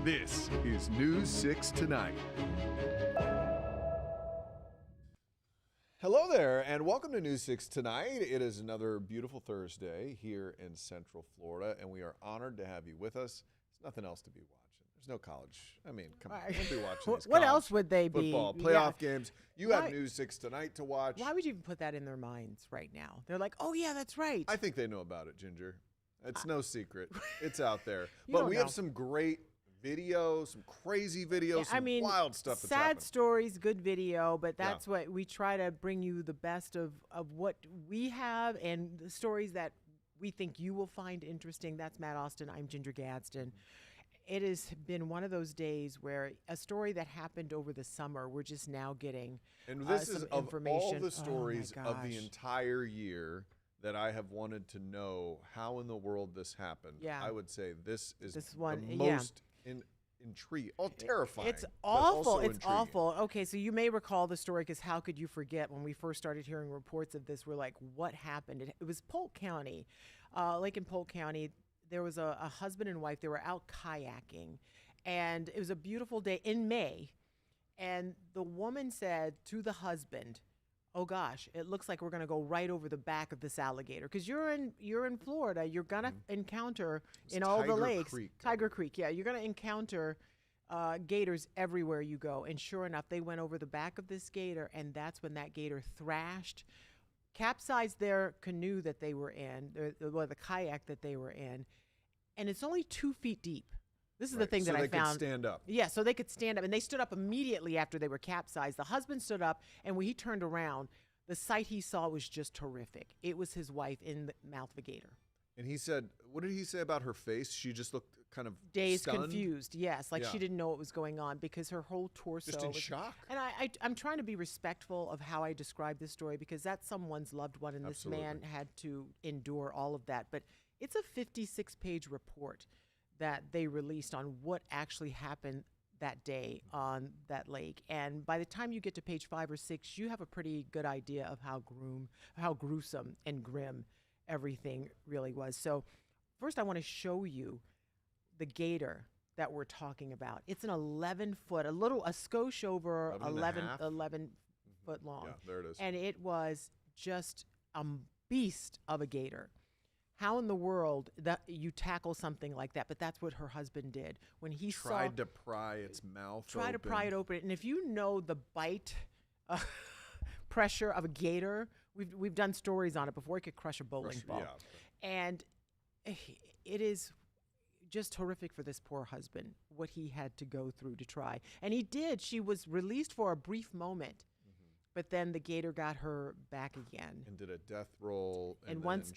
This is News 6 Tonight. Hello there, and welcome to News 6 Tonight. It is another beautiful Thursday here in Central Florida, and we are honored to have you with us. There's nothing else to be watching. There's no college. I mean, come on, don't be watching these What else would they be? football playoff games. You have News 6 Tonight to watch. Why would you even put that in their minds right now? They're like, oh, yeah, that's right. I think they know about it, Ginger. It's no secret. It's out there. You But don't we know. have some great videos, some crazy videos, some wild stuff that's sad happening. stories, good video, but that's what we try to bring you the best of what we have and the stories that we think you will find interesting. That's Matt Austin. I'm Ginger Gadsden. It has been one of those days where a story that happened over the summer, we're just now getting And this some is of information. all the Oh, my stories of the gosh. entire year that I have wanted to know how in the world this happened. Yeah. I would say this is This one, the yeah. most intriguing, terrifying. It's but awful. also It's intriguing. awful. Okay, so you may recall the story because how could you forget when we first started hearing reports of this? We're like, what happened? It was Polk County, like in Polk County. There was a husband and wife. They were out kayaking, and it was a beautiful day in May. And the woman said to the husband, "Oh gosh, it looks like we're going to go right over the back of this alligator because you're in Florida. You're going to encounter It's in all the Tiger lakes, Creek. Tiger Creek. Yeah, you're going to encounter gators everywhere you go." And sure enough, they went over the back of this gator, and that's when that gator thrashed, capsized their canoe that they were in, the kayak that they were in, and it's only 2 feet deep. This is the thing that I So they found. could stand up. Yeah, so they could stand up, and they stood up immediately after they were capsized. The husband stood up, and when he turned around, the sight he saw was just horrific. It was his wife in the mouth of a gator. And he said, what did he say about her face? She just looked kind of Dazed, stunned? confused, yes, like Yeah. she didn't know what was going on because her whole torso Just in was shock. And I'm trying to be respectful of how I describe this story because that's someone's loved one, and Absolutely. this man had to endure all of that. But it's a 56-page report that they released on what actually happened that day on that lake. And by the time you get to page 5 or 6, you have a pretty good idea of how gruesome and grim everything really was. So first I want to show you the gator that we're talking about. It's an 11-foot, a skosh over 11 and a half? 11 foot long. Yeah, there it is. And it was just a beast of a gator. How in the world that you tackle something like that? But that's what her husband did when he Tried to pry its mouth tried to open. pry it open. And if you know the bite pressure of a gator, we've done stories on it before. It could crush a bowling ball, Yeah. and it is just horrific for this poor husband what he had to go through to try. And he did. She was released for a brief moment. But then the gator got her back again. And did a death roll. And once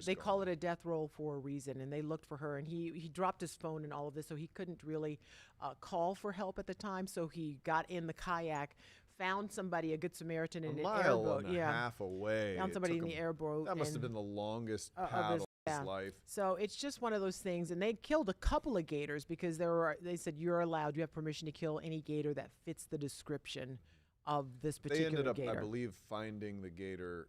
they call it a death roll for a reason, and they looked for her, and he dropped his phone and all of this, so he couldn't really call for help at the time. So he got in the kayak, found somebody, a good Samaritan in an mile airboat. and a half away. Found It somebody took in the him- airboat. That must have and- been the longest of his paddle Yeah. life. So it's just one of those things. And they killed a couple of gators because they said you have permission to kill any gator that fits the description of this They particular ended up, gator. I believe, finding the gator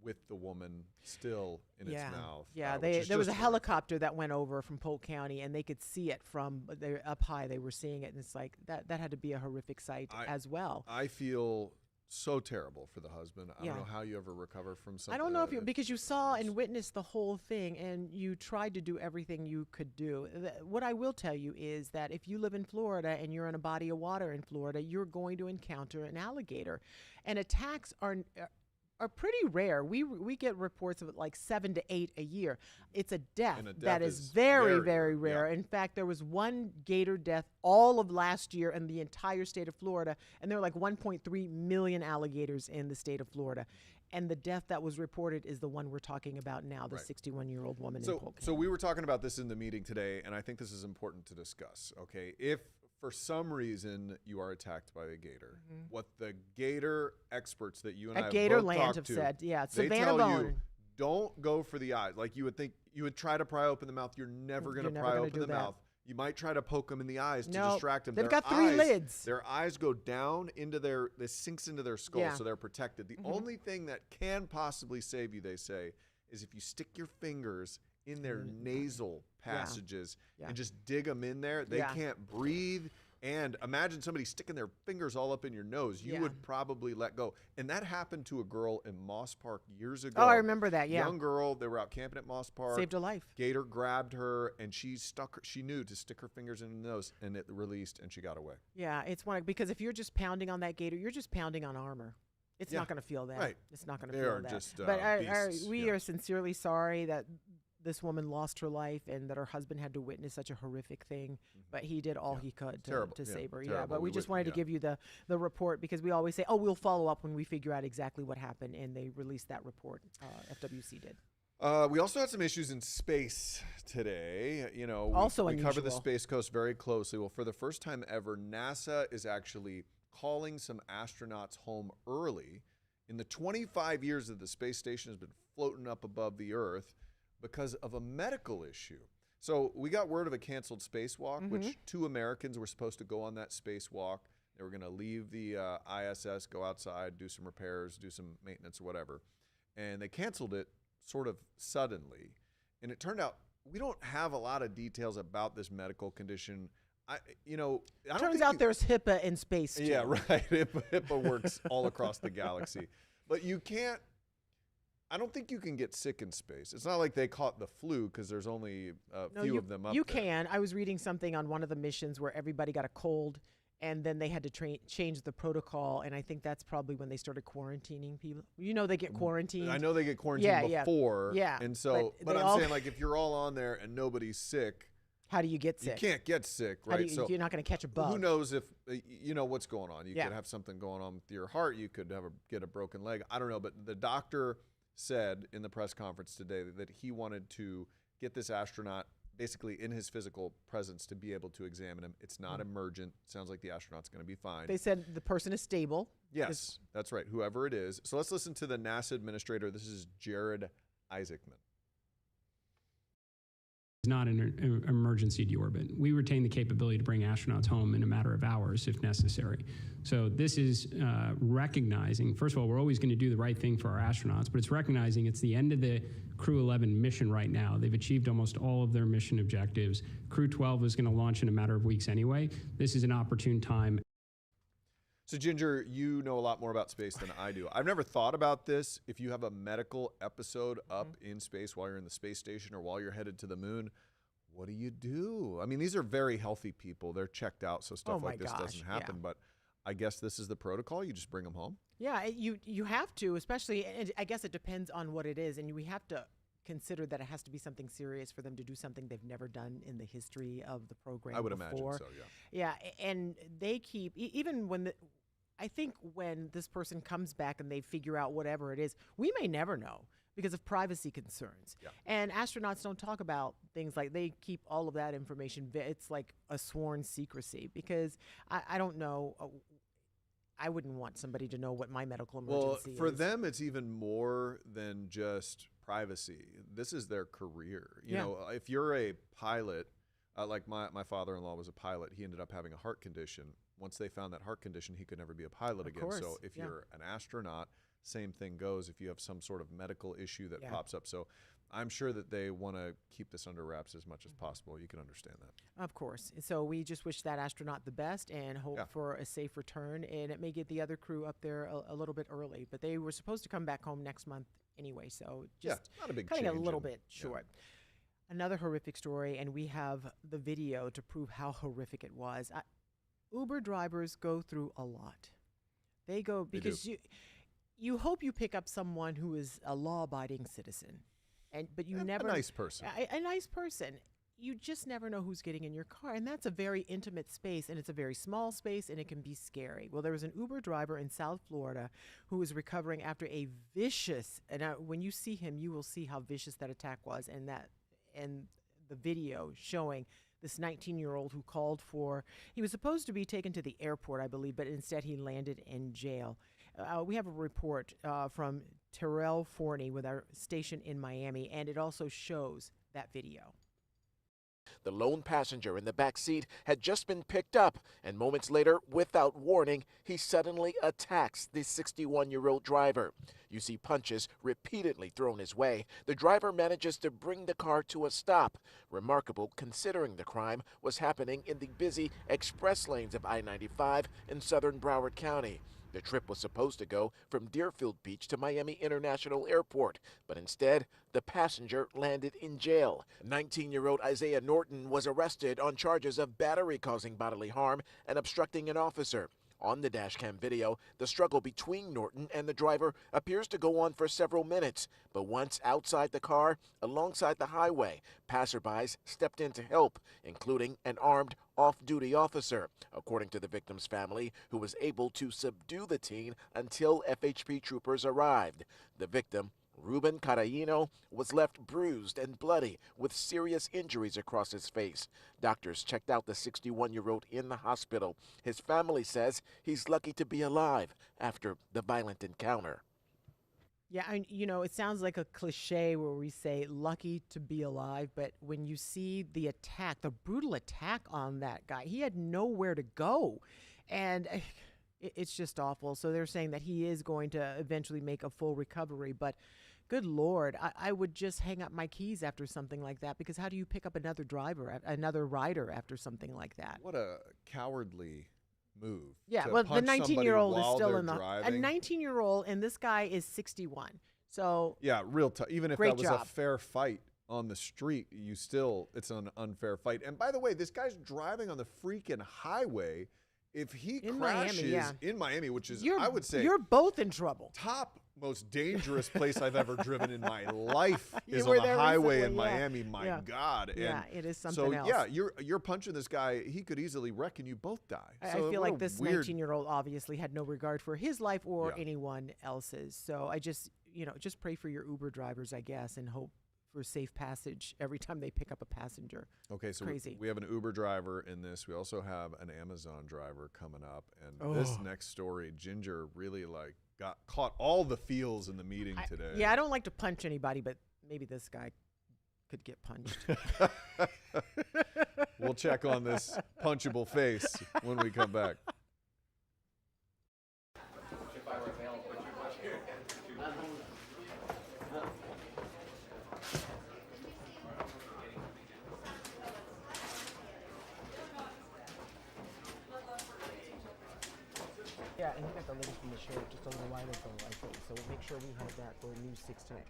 with the woman still in its mouth. Yeah, which is there was a just helicopter that went over from Polk County, and they could see it from up high. They were seeing it, and it's like that had to be a horrific sight as well. I feel so terrible for the husband. I don't Yeah. know how you ever recover from something. I don't know if because you saw and witnessed the whole thing, and you tried to do everything you could do. What I will tell you is that if you live in Florida and you're in a body of water in Florida, you're going to encounter an alligator, and attacks are pretty rare. We get reports of like 7 to 8 a year. It's a death, And a death that is is very, very very rare. rare. Yeah. In fact, there was one gator death all of last year in the entire state of Florida, and there were like 1.3 million alligators in the state of Florida. And the death that was reported is the one we're talking about now, the Right. 61-year-old woman in So, Polk so County. we were talking about this in the meeting today, and I think this is important to discuss. Okay, if for some reason you are attacked by a gator, what the gator experts that you and I At have Gatorland both talked have to, said, yeah, they Savannah tell you Bone. don't go for the eyes. Like you would think, you would try to pry open the mouth. You're never going to You're never pry gonna open do the that. mouth. You might try to poke them in the eyes to Nope. distract them. They've Their got 3 eyes- lids. Their eyes go down into this sinks into their skull, Yeah. so they're protected. The only thing that can possibly save you, they say, is if you stick your fingers in their nasal passages Yeah. and just dig them in there. They Yeah. can't breathe. And imagine somebody sticking their fingers all up in your nose. You Yeah. would probably let go. And that happened to a girl in Moss Park years ago. Oh, I remember that, yeah. Young girl. They were out camping at Moss Park. Saved her life. Gator grabbed her, and she knew to stick her fingers in the nose, and it released, and she got away. Yeah, it's because if you're just pounding on that gator, you're just pounding on armor. It's Yeah. not going to feel that. Right. It's not going to They feel are that. just, but beasts, we yeah. are sincerely sorry that this woman lost her life and that her husband had to witness such a horrific thing. But he did all he could Terrible. to Yeah, save her. Yeah, terrible. but we just wanted to yeah. give you the report because we always say, oh, we'll follow up when we figure out exactly what happened. And they released that report. FWC did. We also had some issues in space today. You know, Also we covered the unusual. Space Coast very closely. Well, for the first time ever, NASA is actually calling some astronauts home early. In the 25 years that the space station has been floating up above the Earth because of a medical issue. So we got word of a canceled spacewalk, which 2 Americans were supposed to go on that spacewalk. They were going to leave the ISS, go outside, do some repairs, do some maintenance or whatever. And they canceled it sort of suddenly. And it turned out we don't have a lot of details about this medical condition. I don't Turns think out there's HIPAA in space, too. Yeah, right. HIPAA works all across the galaxy. But I don't think you can get sick in space. It's not like they caught the flu because there's only a few of them up You there. can. I was reading something on one of the missions where everybody got a cold, and then they had to change the protocol, and I think that's probably when they started quarantining people. You know, they get quarantined. I know they get quarantined Yeah, before. yeah. And so, But but they I'm all- saying, like, if you're all on there and nobody's sick, How do you get sick? you can't get sick, How right? do you, So you're not going to catch a bug. who knows if you know what's going on? You Yeah. could have something going on with your heart. You could get a broken leg. I don't know, but the doctor said in the press conference today that he wanted to get this astronaut basically in his physical presence to be able to examine him. It's not emergent. Sounds like the astronaut's going to be fine. They said the person is stable. Yes, that's right. Whoever it is. So let's listen to the NASA administrator. This is Jared Isaacman. It's not an emergency deorbit. We retain the capability to bring astronauts home in a matter of hours if necessary. So this is recognizing, first of all, we're always going to do the right thing for our astronauts, but it's recognizing it's the end of the Crew 11 mission right now. They've achieved almost all of their mission objectives. Crew 12 is going to launch in a matter of weeks anyway. This is an opportune time. So, Ginger, you know a lot more about space than I do. I've never thought about this. If you have a medical episode up in space while you're in the space station or while you're headed to the moon, what do you do? I mean, these are very healthy people. They're checked out, so stuff Oh my like this gosh, doesn't happen. yeah. But I guess this is the protocol. You just bring them home. Yeah, you have to, especially, and I guess it depends on what it is, and we have to consider that it has to be something serious for them to do something they've never done in the history of the program I would before. imagine so, yeah. Yeah, and they keep, even when I think when this person comes back and they figure out whatever it is, we may never know because of privacy concerns. Yeah. And astronauts don't talk about things like, they keep all of that information. It's like a sworn secrecy because I don't know. I wouldn't want somebody to know what my medical Well, emergency for is. them, it's even more than just privacy. This is their career. You Yeah. know, if you're a pilot, like my father-in-law was a pilot, he ended up having a heart condition. Once they found that heart condition, he could never be a pilot again. course, So if yeah. you're an astronaut, same thing goes if you have some sort of medical issue that Yeah. pops up. So I'm sure that they want to keep this under wraps as much as possible. You can understand that. Of course. So we just wish that astronaut the best and hope Yeah. for a safe return. And it may get the other crew up there a little bit early, but they were supposed to come back home next month anyway. So just Not a big cutting a change little in- bit short. Another horrific story, and we have the video to prove how horrific it was. Uber drivers go through a lot. They go They do. because you hope you pick up someone who is a law-abiding citizen, but you A never nice person. a nice person. You just never know who's getting in your car, and that's a very intimate space, and it's a very small space, and it can be scary. Well, there was an Uber driver in South Florida who was recovering after a vicious, and when you see him, you will see how vicious that attack was, and the video showing this 19-year-old who called for, he was supposed to be taken to the airport, I believe, but instead he landed in jail. We have a report from Terrell Forney with our station in Miami, and it also shows that video. The lone passenger in the back seat had just been picked up, and moments later, without warning, he suddenly attacks the 61-year-old driver. You see punches repeatedly thrown his way. The driver manages to bring the car to a stop. Remarkable considering the crime was happening in the busy express lanes of I-95 in southern Broward County. The trip was supposed to go from Deerfield Beach to Miami International Airport, but instead, the passenger landed in jail. 19-year-old Isaiah Norton was arrested on charges of battery causing bodily harm and obstructing an officer. On the dashcam video, the struggle between Norton and the driver appears to go on for several minutes, but once outside the car, alongside the highway, passerbys stepped in to help, including an armed off-duty officer, according to the victim's family, who was able to subdue the teen until FHP troopers arrived. The victim, Ruben Carayino, was left bruised and bloody with serious injuries across his face. Doctors checked out the 61-year-old in the hospital. His family says he's lucky to be alive after the violent encounter. Yeah, it sounds like a cliche where we say lucky to be alive, but when you see the attack, the brutal attack on that guy, he had nowhere to go. And it's just awful. So they're saying that he is going to eventually make a full recovery, but good Lord, I would just hang up my keys after something like that, because how do you pick up another rider after something like that? What a cowardly move. Yeah, to well, the punch somebody 19-year-old is while still they're in the driving. a 19-year-old, and this guy is 61. So Yeah, real tough. Even if Great that was a job. fair fight on the street, it's an unfair fight. And by the way, this guy's driving on the freaking highway. If he In Miami, crashes yeah. in Miami, which is, you're, I would say, you're both in trouble. top most dangerous place I've ever driven in my life You is were on the there highway in recently, yeah. Miami. My Yeah. God. Yeah, And it is something so, else. yeah, you're punching this guy. He could easily wreck and you both die. I So feel what like a this weird 19-year-old obviously had no regard for his life or Yeah. anyone else's. So I just pray for your Uber drivers, I guess, and hope for safe passage every time they pick up a passenger. Okay, so Crazy. we have an Uber driver in this. We also have an Amazon driver coming up. And this next story, Ginger really got caught all the feels in the meeting today. Yeah, I don't like to punch anybody, but maybe this guy could get punched. We'll check on this punchable face when we come back. Yeah, and he got the link from the shirt just a little while ago, I think. So we'll make sure we have that for News 6 tonight.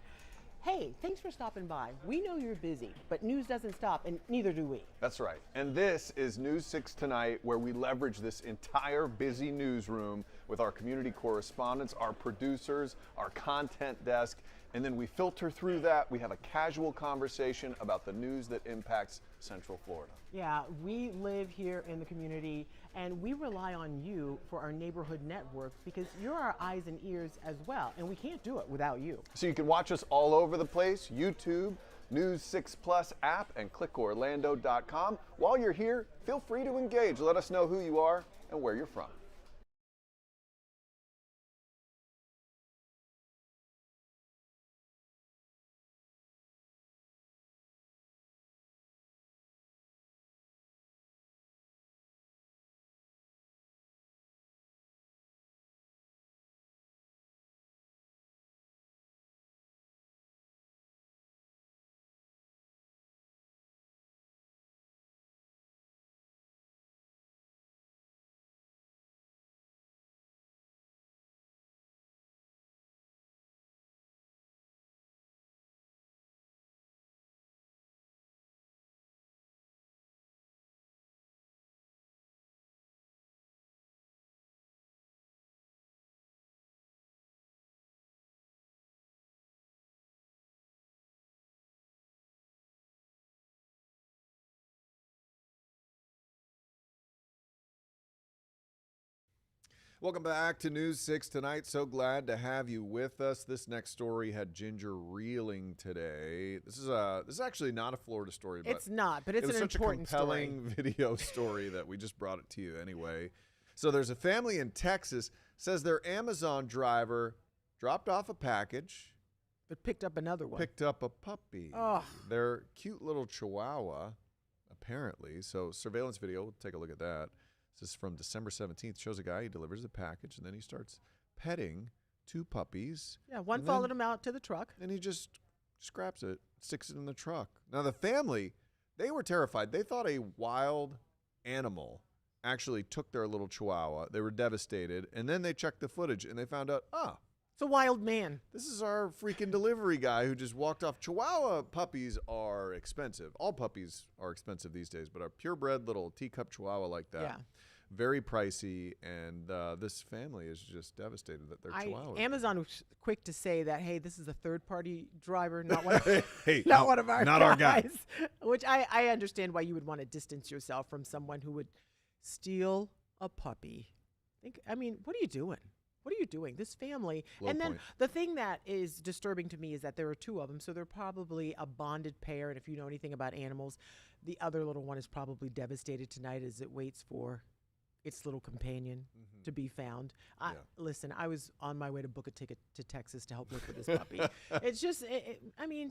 Hey, thanks for stopping by. We know you're busy, but news doesn't stop, and neither do we. That's right. And this is News 6 Tonight, where we leverage this entire busy newsroom with our community correspondents, our producers, our content desk, and then we filter through that. We have a casual conversation about the news that impacts Central Florida. Yeah, we live here in the community, and we rely on you for our neighborhood network because you're our eyes and ears as well, and we can't do it without you. So you can watch us all over the place, YouTube, News 6 Plus app, and clickorlando.com. While you're here, feel free to engage. Let us know who you are and where you're from. Welcome back to News 6 tonight. So glad to have you with us. This next story had Ginger reeling today. This is actually not a Florida story, but It's not, but it's it was an such important a compelling video story that we just brought it to you anyway. So there's a family in Texas says their Amazon driver dropped off a package, but picked up another one. picked up a puppy. Oh. Their cute little Chihuahua, apparently. So surveillance video, we'll take a look at that. This is from December 17th. Shows a guy, he delivers the package, and then he starts petting two puppies. Yeah, one and followed then- him out to the truck. And he just scraps it, sticks it in the truck. Now, the family, they were terrified. They thought a wild animal actually took their little Chihuahua. They were devastated. And then they checked the footage, and they found out, It's a wild man. this is our freaking delivery guy who just walked off. Chihuahua puppies are expensive. All puppies are expensive these days, but a purebred little teacup Chihuahua like that, Yeah. very pricey. And this family is just devastated that their Chihuahua. Amazon was quick to say that, hey, this is a third-party driver, not one of, Hey, not no, one of our not guys. our guy. Which I understand why you would want to distance yourself from someone who would steal a puppy. What are you doing? What are you doing? This family. Low and then point. the thing that is disturbing to me is that there are two of them, so they're probably a bonded pair. And if you know anything about animals, the other little one is probably devastated tonight as it waits for its little companion to be found. Yeah. Listen, I was on my way to book a ticket to Texas to help look for this puppy. It's just,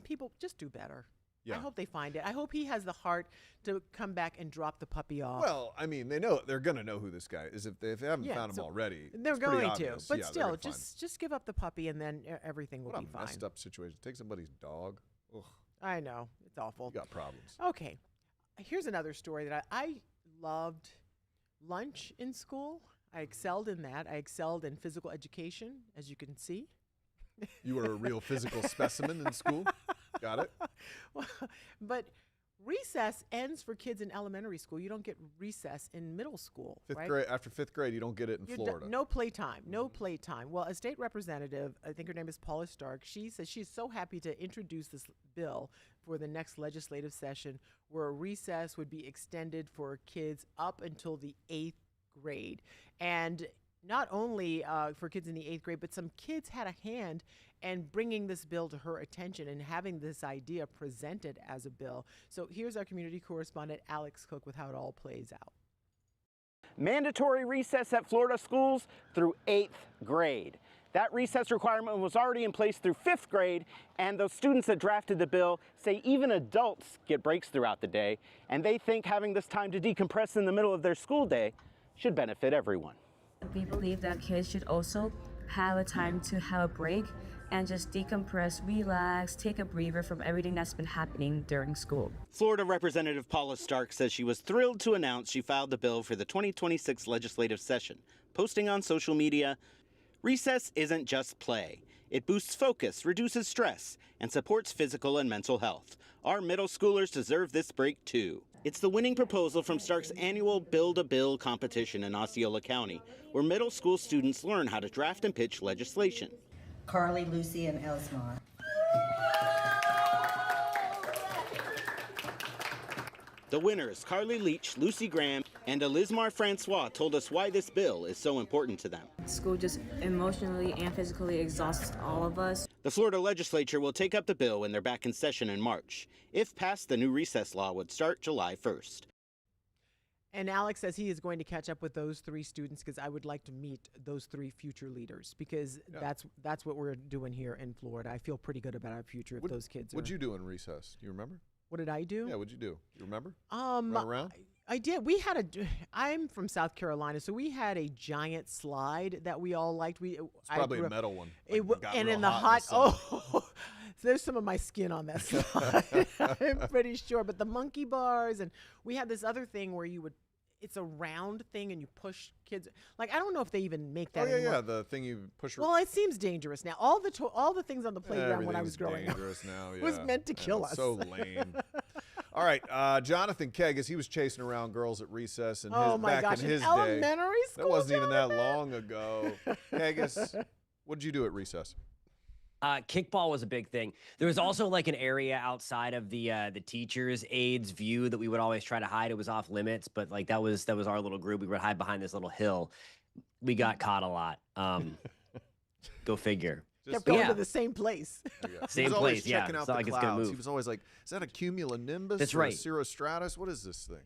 people just do better. Yeah. I hope they find it. I hope he has the heart to come back and drop the puppy off. Well, I mean, they're going to know who this guy is if they haven't Yeah, found him so already. they're it's pretty going to, obvious. but Yeah, they're still, gonna find him. just give up the puppy and then everything will What be a fine. messed up situation. Take somebody's dog. Ugh, I know, it's awful. you got problems. Okay, here's another story that I loved lunch in school. I excelled in that. I excelled in physical education, as you can see. You were a real physical specimen in school. Got it? But recess ends for kids in elementary school. You don't get recess in middle school. Fifth right? grade. After fifth grade, you don't get it in You're Florida. no playtime. No playtime. Well, a state representative, I think her name is Paula Stark, she says she's so happy to introduce this bill for the next legislative session where a recess would be extended for kids up until the 8th grade. And not only for kids in the 8th grade, but some kids had a hand in bringing this bill to her attention and having this idea presented as a bill. So here's our community correspondent, Alex Cook, with how it all plays out. Mandatory recess at Florida schools through 8th grade. That recess requirement was already in place through 5th grade, and those students that drafted the bill say even adults get breaks throughout the day, and they think having this time to decompress in the middle of their school day should benefit everyone. We believe that kids should also have a time to have a break and just decompress, relax, take a breather from everything that's been happening during school. Florida Representative Paula Stark says she was thrilled to announce she filed the bill for the 2026 legislative session, posting on social media, "Recess isn't just play. It boosts focus, reduces stress, and supports physical and mental health. Our middle schoolers deserve this break too." It's the winning proposal from Stark's annual Build a Bill competition in Osceola County, where middle school students learn how to draft and pitch legislation. Carly, Lucy, and Elsmar. The winners, Carly Leach, Lucy Graham, and Elizmar Francois, told us why this bill is so important to them. School just emotionally and physically exhausts all of us. The Florida legislature will take up the bill when they're back in session in March. If passed, the new recess law would start July 1st. And Alex says he is going to catch up with those 3 students because I would like to meet those 3 future leaders because that's what we're doing here in Florida. I feel pretty good about our future if those kids are. What'd you do in recess? Do you remember? What did I do? Yeah, what'd you do? You remember? Run around? I did. I'm from South Carolina, so we had a giant slide that we all liked. It's probably a metal one. It Like, got and real in the hot in the sun. so there's some of my skin on that slide. I'm pretty sure. But the monkey bars, and we had this other thing where it's a round thing and you push kids. Like, I don't know if they even make that anymore. Yeah, the thing you push. Well, it seems dangerous now. All the things on the playground when I was growing up dangerous now. was yeah. meant to kill us. So lame. All right, Jonathan Kegas, he was chasing around girls at recess and back in his day. Elementary school. That wasn't even that Jonathan? long ago. Kegas, what did you do at recess? Kickball was a big thing. There was also like an area outside of the teachers' aides view that we would always try to hide. It was off limits, but like that was our little group. We would hide behind this little hill. we got caught a lot. Go figure. Kept going yeah. to the same place. Same he was always place, yeah. checking out It's the not like it's gonna clouds. He move. was always like, "Is that a cumulonimbus That's or right. a cirrostratus? What is this thing?"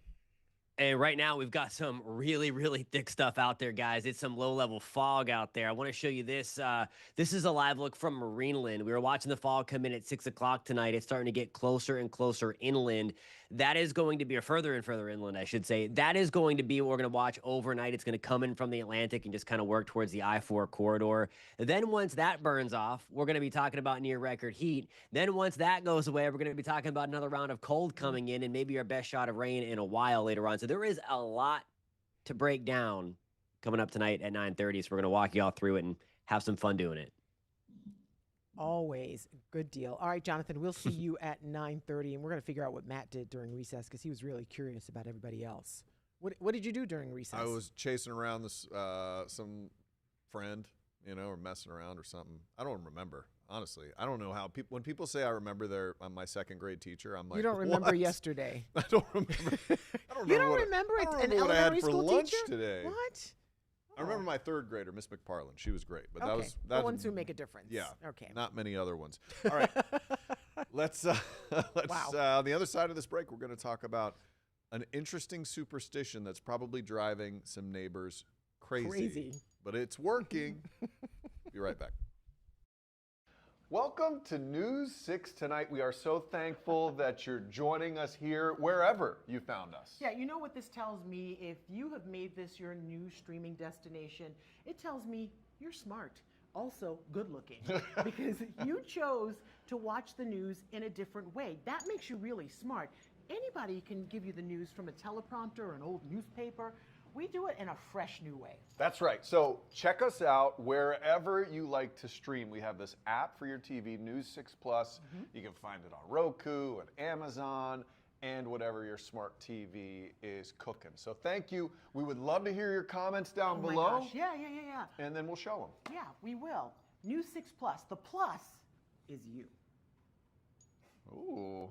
And right now we've got some really, really thick stuff out there, guys. It's some low-level fog out there. I want to show you this. This is a live look from Marineland. We were watching the fog come in at 6 o'clock tonight. It's starting to get closer and closer inland. That is going to be, or further and further inland, I should say. That is going to be what we're going to watch overnight. It's going to come in from the Atlantic and just kind of work towards the I-4 corridor. Then once that burns off, we're going to be talking about near record heat. Then once that goes away, we're going to be talking about another round of cold coming in and maybe our best shot of rain in a while later on. So there is a lot to break down coming up tonight at 9:30. So we're going to walk you all through it and have some fun doing it. Always. Good deal. All right, Jonathan, we'll see you at 9:30, and we're going to figure out what Matt did during recess because he was really curious about everybody else. What did you do during recess? I was chasing around this some friend, or messing around or something. I don't remember, honestly. I don't know how when people say I remember my second grade teacher, I'm like, you don't remember what? yesterday. I don't remember. You don't remember I don't an remember what I had elementary for school lunch teacher? today. What? I remember my third grader, Miss McParland. She was great, but Okay. The ones who make a difference. Yeah. Okay. Not many other ones. All right. let's on the other side of this break, we're going to talk about an interesting superstition that's probably driving some neighbors crazy. But it's working. Be right back. Welcome to News 6 Tonight. We are so thankful that you're joining us here wherever you found us. Yeah, you know what this tells me? If you have made this your new streaming destination, it tells me you're smart. Also, good looking. Because you chose to watch the news in a different way. That makes you really smart. Anybody can give you the news from a teleprompter or an old newspaper. We do it in a fresh new way. That's right. So check us out wherever you like to stream. We have this app for your TV, News 6 Plus. You can find it on Roku and Amazon and whatever your smart TV is cooking. So thank you. We would love to hear your comments down Oh my below. gosh. Yeah. And then we'll show them. Yeah, we will. News 6 Plus. The plus is you. Ooh.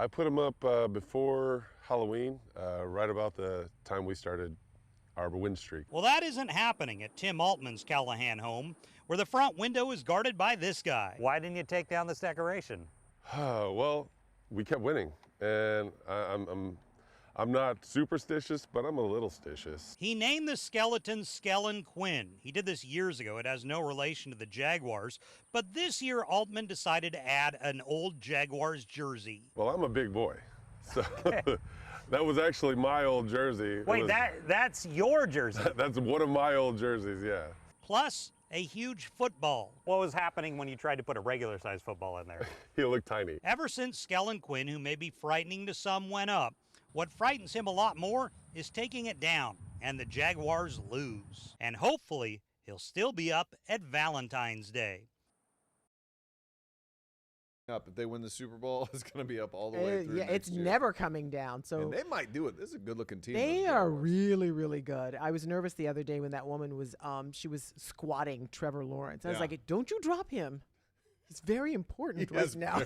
I put them up before Halloween, right about the time we started have a win streak. Well, that isn't happening at Tim Altman's Callahan home, where the front window is guarded by this guy. Why didn't you take down this decoration? Well, we kept winning, and I'm not superstitious, but I'm a little stitious. He named the skeleton Skellen Quinn. He did this years ago. It has no relation to the Jaguars. But this year, Altman decided to add an old Jaguars jersey. Well, I'm a big boy, so that was actually my old jersey. Wait, that's your jersey? That's one of my old jerseys, yeah. Plus, a huge football. What was happening when you tried to put a regular-sized football in there? He looked tiny. Ever since Skellen Quinn, who may be frightening to some, went up, what frightens him a lot more is taking it down, and the Jaguars lose. And hopefully, he'll still be up at Valentine's Day. Up if they win the Super Bowl, it's going to be up all the way through. Yeah, it's never coming down. So and they might do it. This is a good-looking team. They are really, really good. I was nervous the other day when that woman was she was squatting Trevor Lawrence. I was like, don't you drop him. He's very important right now.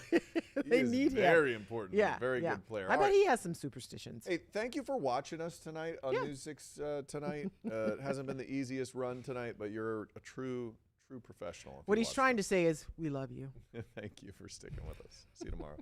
They need him. Very important. Yeah, very good player. I bet he has some superstitions. Hey, thank you for watching us tonight on News 6 tonight. It hasn't been the easiest run tonight, but you're a true professional. What he's trying to say is, we love you. Thank you for sticking with us. See you tomorrow.